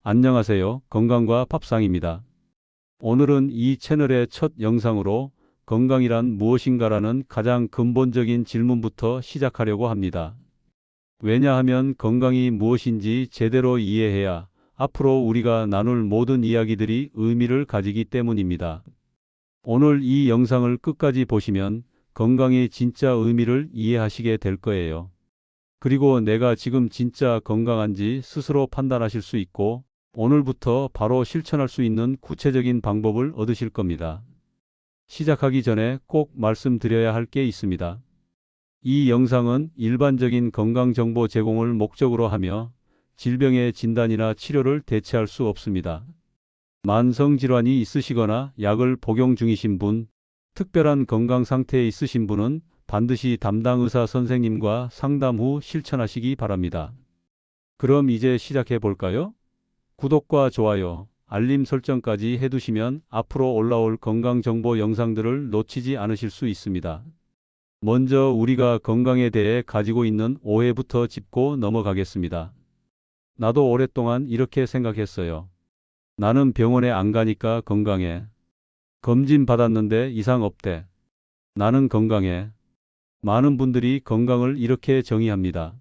안녕하세요. 건강과 밥상입니다. 오늘은 이 채널의 첫 영상으로 건강이란 무엇인가라는 가장 근본적인 질문부터 시작하려고 합니다. 왜냐하면 건강이 무엇인지 제대로 이해해야 앞으로 우리가 나눌 모든 이야기들이 의미를 가지기 때문입니다. 오늘 이 영상을 끝까지 보시면 건강의 진짜 의미를 이해하시게 될 거예요. 그리고 내가 지금 진짜 건강한지 스스로 판단하실 수 있고 오늘부터 바로 실천할 수 있는 구체적인 방법을 얻으실 겁니다. 시작하기 전에 꼭 말씀드려야 할 게 있습니다. 이 영상은 일반적인 건강 정보 제공을 목적으로 하며 질병의 진단이나 치료를 대체할 수 없습니다. 만성질환이 있으시거나 약을 복용 중이신 분, 특별한 건강 상태에 있으신 분은 반드시 담당 의사 선생님과 상담 후 실천하시기 바랍니다. 그럼 이제 시작해 볼까요? 구독과 좋아요, 알림 설정까지 해두시면 앞으로 올라올 건강정보 영상들을 놓치지 않으실 수 있습니다. 먼저 우리가 건강에 대해 가지고 있는 오해부터 짚고 넘어가겠습니다. 나도 오랫동안 이렇게 생각했어요. 나는 병원에 안 가니까 건강해. 검진 받았는데 이상 없대. 나는 건강해. 많은 분들이 건강을 이렇게 정의합니다.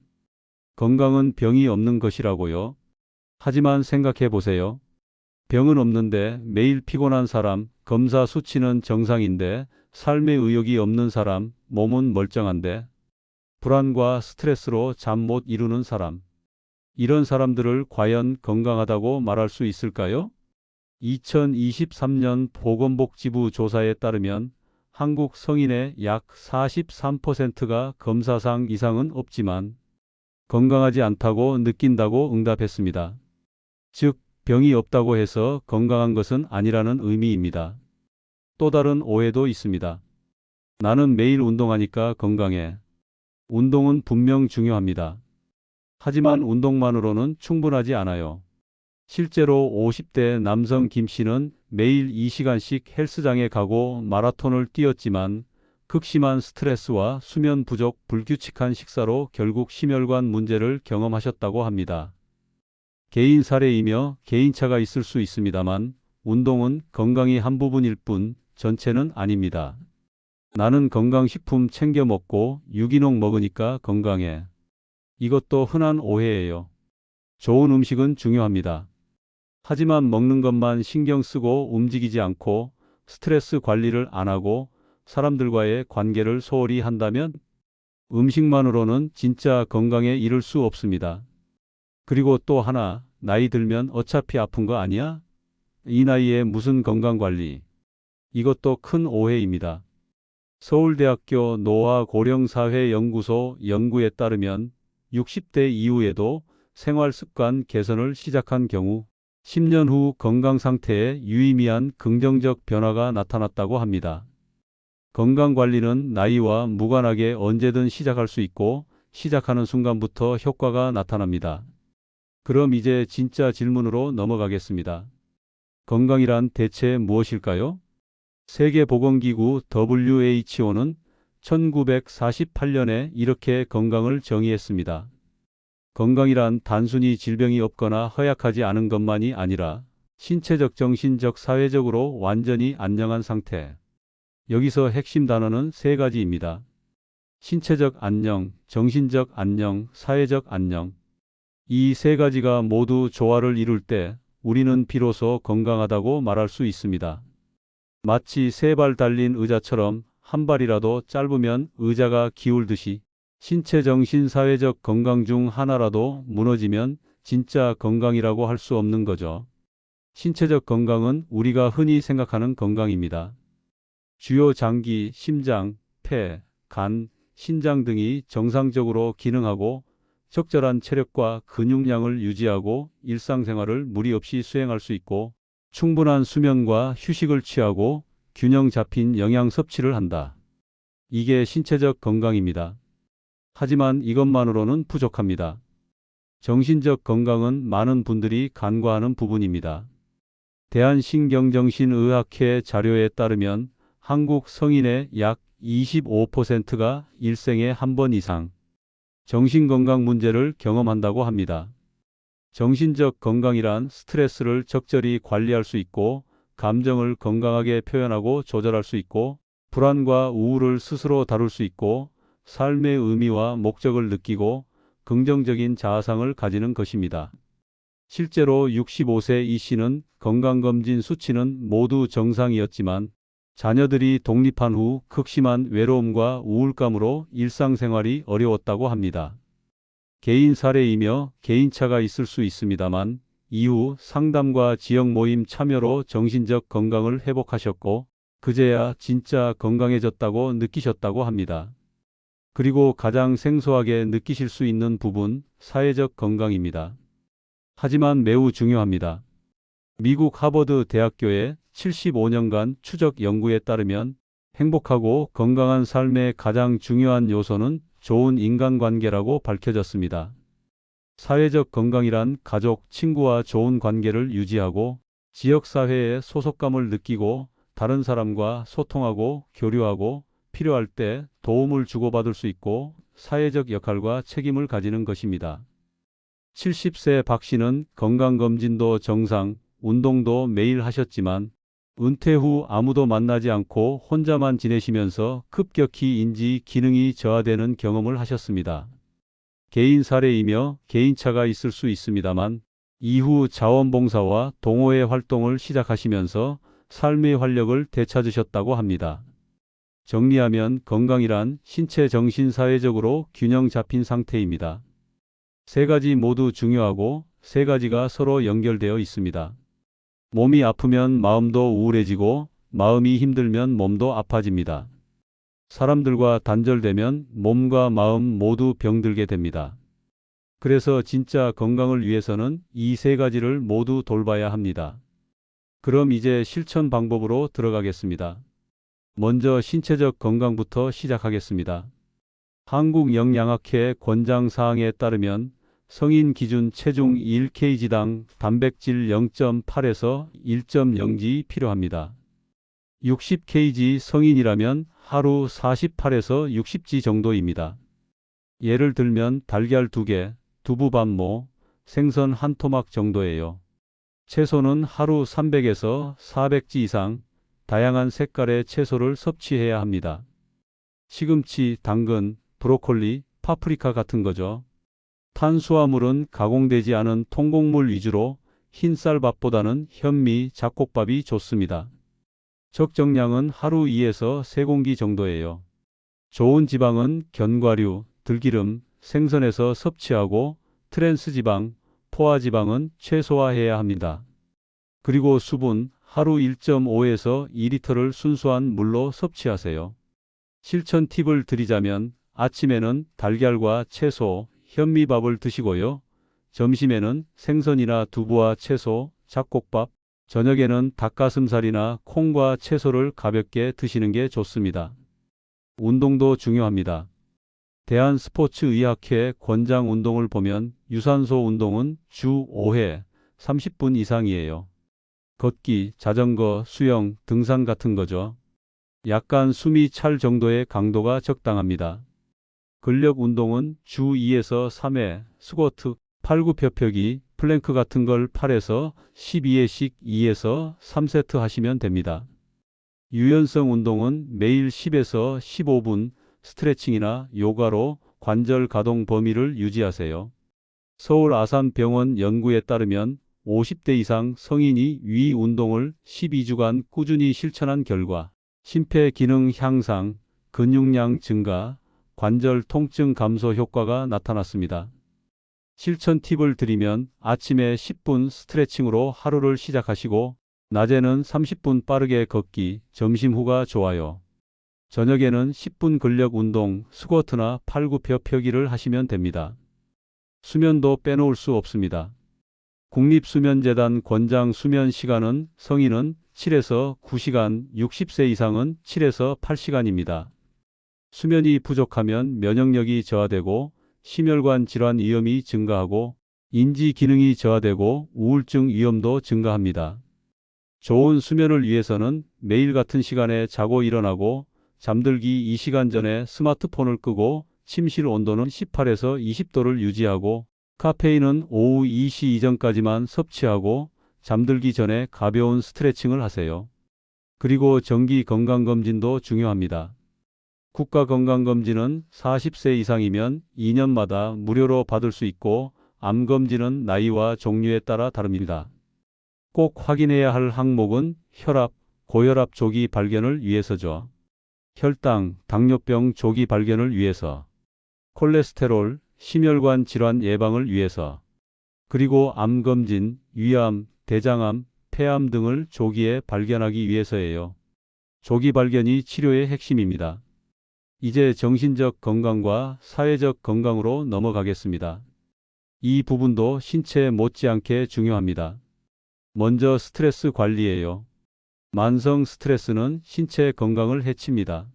건강은 병이 없는 것이라고요. 하지만 생각해 보세요. 병은 없는데 매일 피곤한 사람, 검사 수치는 정상인데 삶의 의욕이 없는 사람, 몸은 멀쩡한데 불안과 스트레스로 잠 못 이루는 사람. 이런 사람들을 과연 건강하다고 말할 수 있을까요? 2023년 보건복지부 조사에 따르면 한국 성인의 약 43%가 검사상 이상은 없지만 건강하지 않다고 느낀다고 응답했습니다. 즉, 병이 없다고 해서 건강한 것은 아니라는 의미입니다. 또 다른 오해도 있습니다. 나는 매일 운동하니까 건강해. 운동은 분명 중요합니다. 하지만 운동만으로는 충분하지 않아요. 실제로 50대 남성 김 씨는 매일 2시간씩 헬스장에 가고 마라톤을 뛰었지만 극심한 스트레스와 수면 부족, 불규칙한 식사로 결국 심혈관 문제를 경험하셨다고 합니다. 개인 사례이며 개인차가 있을 수 있습니다만 운동은 건강의 한 부분일 뿐 전체는 아닙니다. 나는 건강식품 챙겨 먹고 유기농 먹으니까 건강해. 이것도 흔한 오해예요. 좋은 음식은 중요합니다. 하지만 먹는 것만 신경 쓰고 움직이지 않고 스트레스 관리를 안 하고 사람들과의 관계를 소홀히 한다면 음식만으로는 진짜 건강에 이를 수 없습니다. 그리고 또 하나, 나이 들면 어차피 아픈 거 아니야? 이 나이에 무슨 건강관리? 이것도 큰 오해입니다. 서울대학교 노화고령사회연구소 연구에 따르면 60대 이후에도 생활습관 개선을 시작한 경우 10년 후 건강 상태에 유의미한 긍정적 변화가 나타났다고 합니다. 건강관리는 나이와 무관하게 언제든 시작할 수 있고 시작하는 순간부터 효과가 나타납니다. 그럼 이제 진짜 질문으로 넘어가겠습니다. 건강이란 대체 무엇일까요? 세계보건기구 WHO는 1948년에 이렇게 건강을 정의했습니다. 건강이란 단순히 질병이 없거나 허약하지 않은 것만이 아니라 신체적, 정신적, 사회적으로 완전히 안녕한 상태. 여기서 핵심 단어는 세 가지입니다. 신체적 안녕, 정신적 안녕, 사회적 안녕. 이 세 가지가 모두 조화를 이룰 때 우리는 비로소 건강하다고 말할 수 있습니다. 마치 세 발 달린 의자처럼 한 발이라도 짧으면 의자가 기울듯이 신체, 정신, 사회적 건강 중 하나라도 무너지면 진짜 건강이라고 할 수 없는 거죠. 신체적 건강은 우리가 흔히 생각하는 건강입니다. 주요 장기, 심장, 폐, 간, 신장 등이 정상적으로 기능하고 적절한 체력과 근육량을 유지하고 일상생활을 무리 없이 수행할 수 있고 충분한 수면과 휴식을 취하고 균형 잡힌 영양 섭취를 한다. 이게 신체적 건강입니다. 하지만 이것만으로는 부족합니다. 정신적 건강은 많은 분들이 간과하는 부분입니다. 대한신경정신의학회 자료에 따르면 한국 성인의 약 25%가 일생에 한 번 이상 정신건강 문제를 경험한다고 합니다. 정신적 건강이란 스트레스를 적절히 관리할 수 있고, 감정을 건강하게 표현하고 조절할 수 있고, 불안과 우울을 스스로 다룰 수 있고, 삶의 의미와 목적을 느끼고 긍정적인 자아상을 가지는 것입니다. 실제로 65세 이 씨는 건강검진 수치는 모두 정상이었지만 자녀들이 독립한 후 극심한 외로움과 우울감으로 일상생활이 어려웠다고 합니다. 개인 사례이며 개인차가 있을 수 있습니다만 이후 상담과 지역 모임 참여로 정신적 건강을 회복하셨고 그제야 진짜 건강해졌다고 느끼셨다고 합니다. 그리고 가장 생소하게 느끼실 수 있는 부분, 사회적 건강입니다. 하지만 매우 중요합니다. 미국 하버드 대학교의 75년간 추적 연구에 따르면 행복하고 건강한 삶의 가장 중요한 요소는 좋은 인간관계라고 밝혀졌습니다. 사회적 건강이란 가족, 친구와 좋은 관계를 유지하고 지역사회에 소속감을 느끼고 다른 사람과 소통하고 교류하고 필요할 때 도움을 주고받을 수 있고 사회적 역할과 책임을 가지는 것입니다. 70세 박 씨는 건강검진도 정상, 운동도 매일 하셨지만 은퇴 후 아무도 만나지 않고 혼자만 지내시면서 급격히 인지 기능이 저하되는 경험을 하셨습니다. 개인 사례이며 개인차가 있을 수 있습니다만 이후 자원봉사와 동호회 활동을 시작하시면서 삶의 활력을 되찾으셨다고 합니다. 정리하면 건강이란 신체, 정신, 사회적으로 균형 잡힌 상태입니다. 세 가지 모두 중요하고 세 가지가 서로 연결되어 있습니다. 몸이 아프면 마음도 우울해지고 마음이 힘들면 몸도 아파집니다. 사람들과 단절되면 몸과 마음 모두 병들게 됩니다. 그래서 진짜 건강을 위해서는 이 세 가지를 모두 돌봐야 합니다. 그럼 이제 실천 방법으로 들어가겠습니다. 먼저 신체적 건강부터 시작하겠습니다. 한국영양학회 권장사항에 따르면 성인 기준 체중 1kg당 단백질 0.8에서 1.0g 필요합니다. 60kg 성인이라면 하루 48에서 60g 정도입니다. 예를 들면 달걀 2개, 두부 반모, 생선 한 토막 정도예요. 채소는 하루 300에서 400g 이상 다양한 색깔의 채소를 섭취해야 합니다. 시금치, 당근, 브로콜리, 파프리카 같은 거죠. 탄수화물은 가공되지 않은 통곡물 위주로 흰쌀밥보다는 현미, 잡곡밥이 좋습니다. 적정량은 하루 2에서 3공기 정도예요. 좋은 지방은 견과류, 들기름, 생선에서 섭취하고 트랜스지방, 포화지방은 최소화해야 합니다. 그리고 수분, 하루 1.5에서 2리터를 순수한 물로 섭취하세요. 실천 팁을 드리자면 아침에는 달걀과 채소, 현미밥을 드시고요. 점심에는 생선이나 두부와 채소, 잡곡밥, 저녁에는 닭가슴살이나 콩과 채소를 가볍게 드시는 게 좋습니다. 운동도 중요합니다. 대한스포츠의학회 권장 운동을 보면 유산소 운동은 주 5회, 30분 이상이에요. 걷기, 자전거, 수영, 등산 같은 거죠. 약간 숨이 찰 정도의 강도가 적당합니다. 근력 운동은 주 2에서 3회, 스쿼트, 팔굽혀펴기, 플랭크 같은 걸 8에서 12회씩 2에서 3세트 하시면 됩니다. 유연성 운동은 매일 10에서 15분 스트레칭이나 요가로 관절 가동 범위를 유지하세요. 서울 아산병원 연구에 따르면 50대 이상 성인이 위 운동을 12주간 꾸준히 실천한 결과 심폐기능 향상, 근육량 증가, 관절 통증 감소 효과가 나타났습니다. 실천 팁을 드리면 아침에 10분 스트레칭으로 하루를 시작하시고 낮에는 30분 빠르게 걷기, 점심 후가 좋아요. 저녁에는 10분 근력 운동, 스쿼트나 팔굽혀펴기를 하시면 됩니다. 수면도 빼놓을 수 없습니다. 국립수면재단 권장 수면 시간은 성인은 7에서 9시간, 60세 이상은 7에서 8시간입니다. 수면이 부족하면 면역력이 저하되고 심혈관 질환 위험이 증가하고 인지 기능이 저하되고 우울증 위험도 증가합니다. 좋은 수면을 위해서는 매일 같은 시간에 자고 일어나고 잠들기 2시간 전에 스마트폰을 끄고 침실 온도는 18에서 20도를 유지하고 카페인은 오후 2시 이전까지만 섭취하고 잠들기 전에 가벼운 스트레칭을 하세요. 그리고 정기 건강검진도 중요합니다. 국가건강검진은 40세 이상이면 2년마다 무료로 받을 수 있고 암검진은 나이와 종류에 따라 다릅니다. 꼭 확인해야 할 항목은 혈압, 고혈압 조기 발견을 위해서죠. 혈당, 당뇨병 조기 발견을 위해서. 콜레스테롤, 심혈관 질환 예방을 위해서. 그리고 암검진, 위암, 대장암, 폐암 등을 조기에 발견하기 위해서예요. 조기 발견이 치료의 핵심입니다. 이제 정신적 건강과 사회적 건강으로 넘어가겠습니다. 이 부분도 신체 못지않게 중요합니다. 먼저 스트레스 관리예요. 만성 스트레스는 신체 건강을 해칩니다.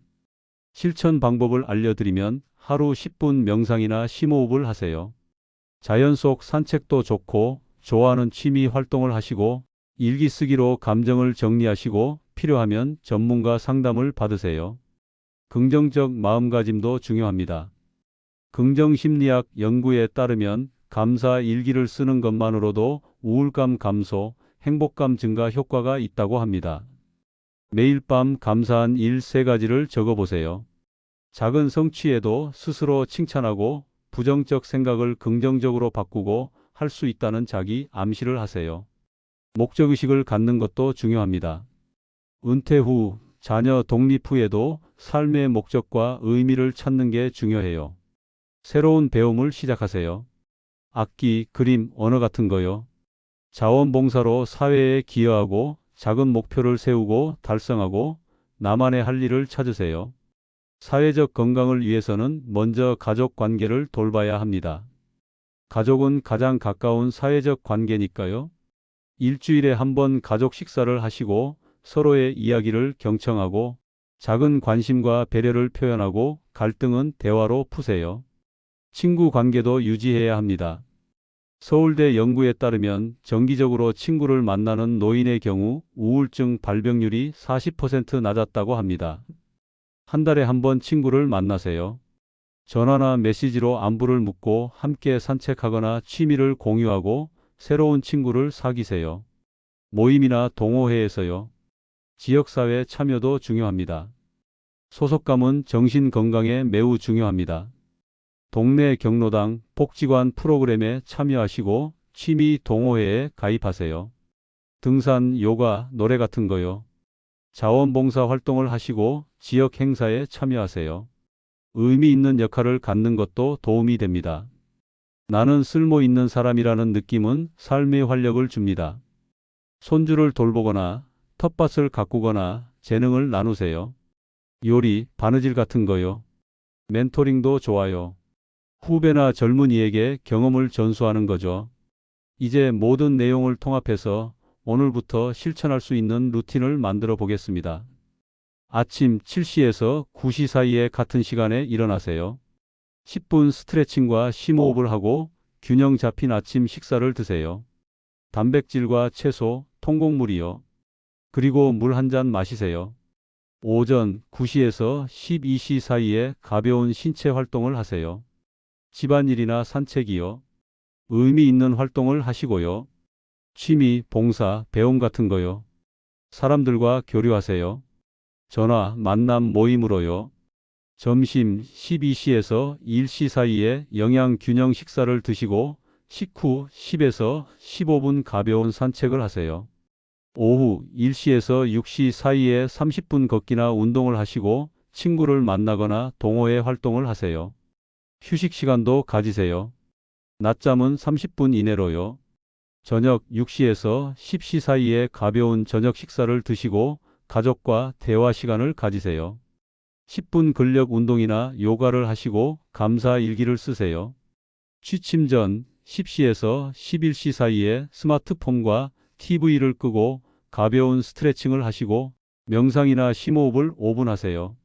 실천 방법을 알려드리면 하루 10분 명상이나 심호흡을 하세요. 자연 속 산책도 좋고 좋아하는 취미 활동을 하시고 일기 쓰기로 감정을 정리하시고 필요하면 전문가 상담을 받으세요. 긍정적 마음가짐도 중요합니다. 긍정심리학 연구에 따르면 감사 일기를 쓰는 것만으로도 우울감 감소, 행복감 증가 효과가 있다고 합니다. 매일 밤 감사한 일 3가지를 적어보세요. 작은 성취에도 스스로 칭찬하고 부정적 생각을 긍정적으로 바꾸고 할 수 있다는 자기 암시를 하세요. 목적의식을 갖는 것도 중요합니다. 은퇴 후, 자녀 독립 후에도 삶의 목적과 의미를 찾는 게 중요해요. 새로운 배움을 시작하세요. 악기, 그림, 언어 같은 거요. 자원봉사로 사회에 기여하고 작은 목표를 세우고 달성하고 나만의 할 일을 찾으세요. 사회적 건강을 위해서는 먼저 가족 관계를 돌봐야 합니다. 가족은 가장 가까운 사회적 관계니까요. 일주일에 한 번 가족 식사를 하시고 서로의 이야기를 경청하고 작은 관심과 배려를 표현하고 갈등은 대화로 푸세요. 친구 관계도 유지해야 합니다. 서울대 연구에 따르면 정기적으로 친구를 만나는 노인의 경우 우울증 발병률이 40% 낮았다고 합니다. 한 달에 한 번 친구를 만나세요. 전화나 메시지로 안부를 묻고 함께 산책하거나 취미를 공유하고 새로운 친구를 사귀세요. 모임이나 동호회에서요. 지역사회 참여도 중요합니다. 소속감은 정신 건강에 매우 중요합니다. 동네 경로당, 복지관 프로그램에 참여하시고 취미 동호회에 가입하세요. 등산, 요가, 노래 같은 거요. 자원봉사 활동을 하시고 지역 행사에 참여하세요. 의미 있는 역할을 갖는 것도 도움이 됩니다. 나는 쓸모 있는 사람이라는 느낌은 삶의 활력을 줍니다. 손주를 돌보거나 텃밭을 가꾸거나 재능을 나누세요. 요리, 바느질 같은 거요. 멘토링도 좋아요. 후배나 젊은이에게 경험을 전수하는 거죠. 이제 모든 내용을 통합해서 오늘부터 실천할 수 있는 루틴을 만들어 보겠습니다. 아침 7시에서 9시 사이에 같은 시간에 일어나세요. 10분 스트레칭과 심호흡을 하고 균형 잡힌 아침 식사를 드세요. 단백질과 채소, 통곡물이요. 그리고 물 한 잔 마시세요. 오전 9시에서 12시 사이에 가벼운 신체 활동을 하세요. 집안일이나 산책이요. 의미 있는 활동을 하시고요. 취미, 봉사, 배움 같은 거요. 사람들과 교류하세요. 전화, 만남, 모임으로요. 점심 12시에서 1시 사이에 영양 균형 식사를 드시고 식후 10에서 15분 가벼운 산책을 하세요. 오후 1시에서 6시 사이에 30분 걷기나 운동을 하시고 친구를 만나거나 동호회 활동을 하세요. 휴식 시간도 가지세요. 낮잠은 30분 이내로요. 저녁 6시에서 10시 사이에 가벼운 저녁 식사를 드시고 가족과 대화 시간을 가지세요. 10분 근력 운동이나 요가를 하시고 감사 일기를 쓰세요. 취침 전 10시에서 11시 사이에 스마트폰과 TV를 끄고 가벼운 스트레칭을 하시고 명상이나 심호흡을 5분 하세요.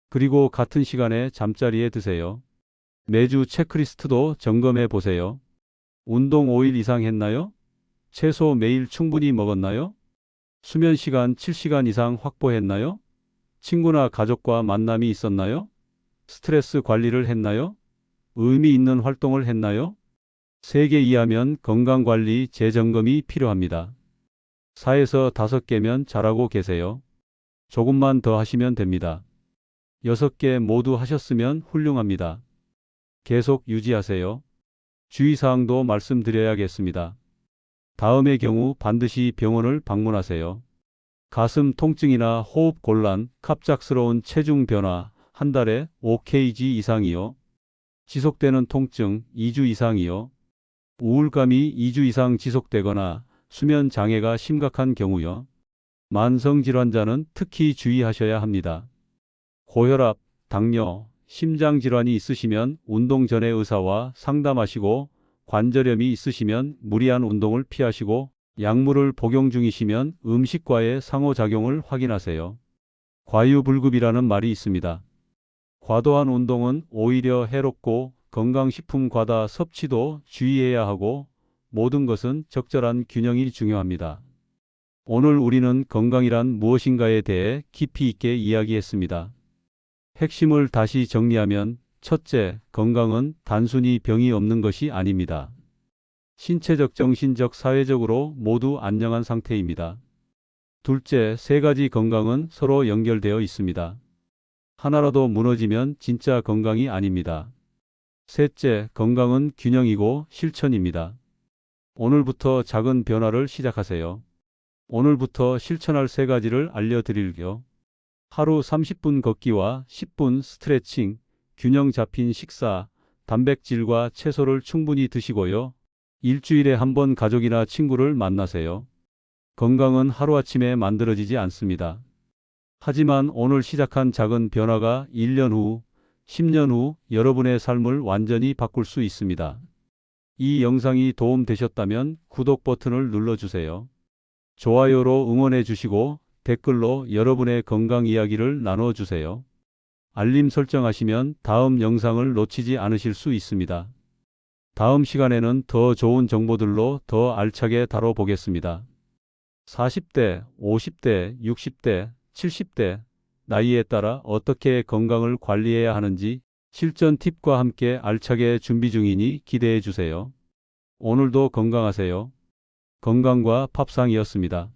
그리고 같은 시간에 잠자리에 드세요. 매주 체크리스트도 점검해 보세요. 운동 5일 이상 했나요? 채소 매일 충분히 먹었나요? 수면 시간 7시간 이상 확보했나요? 친구나 가족과 만남이 있었나요? 스트레스 관리를 했나요? 의미 있는 활동을 했나요? 3개 이하면 건강관리 재점검이 필요합니다. 4에서 5개면 잘하고 계세요. 조금만 더 하시면 됩니다. 6개 모두 하셨으면 훌륭합니다. 계속 유지하세요. 주의사항도 말씀드려야겠습니다. 다음의 경우 반드시 병원을 방문하세요. 가슴 통증이나 호흡 곤란, 갑작스러운 체중 변화, 한 달에 5kg 이상이요. 지속되는 통증 2주 이상이요. 우울감이 2주 이상 지속되거나 수면 장애가 심각한 경우요. 만성질환자는 특히 주의하셔야 합니다. 고혈압, 당뇨, 심장질환이 있으시면 운동 전에 의사와 상담하시고 관절염이 있으시면 무리한 운동을 피하시고 약물을 복용 중이시면 음식과의 상호작용을 확인하세요. 과유불급이라는 말이 있습니다. 과도한 운동은 오히려 해롭고 건강식품 과다 섭취도 주의해야 하고 모든 것은 적절한 균형이 중요합니다. 오늘 우리는 건강이란 무엇인가에 대해 깊이 있게 이야기했습니다. 핵심을 다시 정리하면 첫째, 건강은 단순히 병이 없는 것이 아닙니다. 신체적, 정신적, 사회적으로 모두 안녕한 상태입니다. 둘째, 3가지 건강은 서로 연결되어 있습니다. 하나라도 무너지면 진짜 건강이 아닙니다. 셋째, 건강은 균형이고 실천입니다. 오늘부터 작은 변화를 시작하세요. 오늘부터 실천할 3가지를 알려드릴게요. 하루 30분 걷기와 10분 스트레칭, 균형 잡힌 식사, 단백질과 채소를 충분히 드시고요. 일주일에 한 번 가족이나 친구를 만나세요. 건강은 하루아침에 만들어지지 않습니다. 하지만 오늘 시작한 작은 변화가 1년 후, 10년 후 여러분의 삶을 완전히 바꿀 수 있습니다. 이 영상이 도움되셨다면 구독 버튼을 눌러주세요. 좋아요로 응원해 주시고 댓글로 여러분의 건강 이야기를 나눠주세요. 알림 설정하시면 다음 영상을 놓치지 않으실 수 있습니다. 다음 시간에는 더 좋은 정보들로 더 알차게 다뤄보겠습니다. 40대, 50대, 60대, 70대 나이에 따라 어떻게 건강을 관리해야 하는지 실전 팁과 함께 알차게 준비 중이니 기대해 주세요. 오늘도 건강하세요. 건강과 밥상이었습니다.